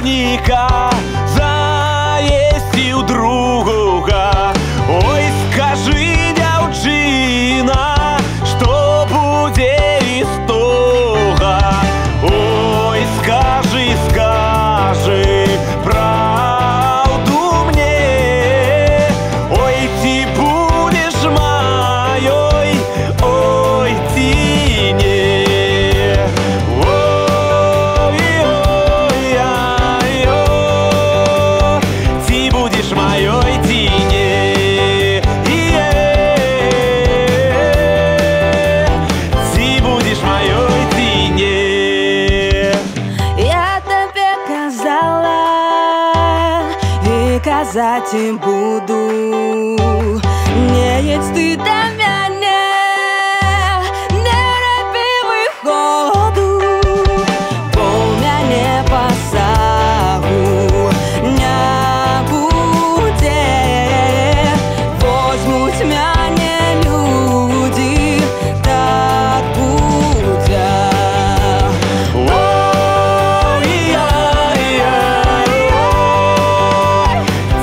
охотника заесил друга. Ой, скажи, дівчина, что буде из того? Ой, скажи, скажи правду мне. Ой, ты будешь моей, ой, ты не. Ой, ой, ай, ой, ты будешь моей, ты не. Ты будешь моей, ты не. Я тебе казала и казать и буду. Не есть ты до меня, не роби виходу, бо у мене посагу не буде. Возьмуть мене люди, так буде.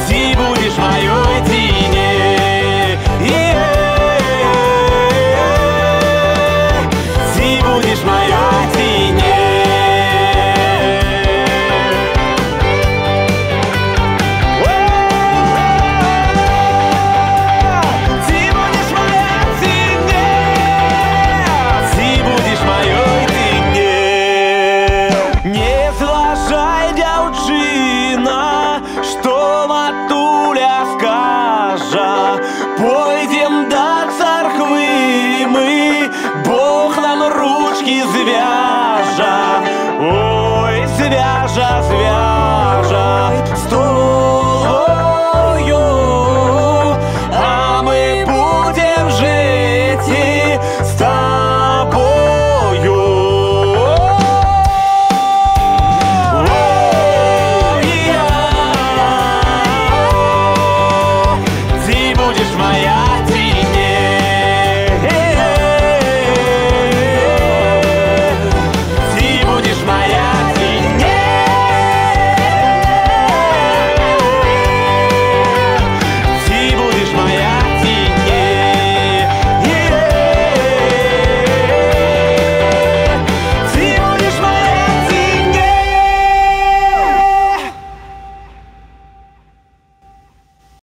Ты будешь моей, ты не. Ты будешь моей, ты не. Ты будешь моя, ты не. Ты будешь моей, ты не. Не зважай, дівчина, что матуля скажа. Пойдем до церкви мы, Бог нам ручки звяжа. Ой, звяжа, звяжа.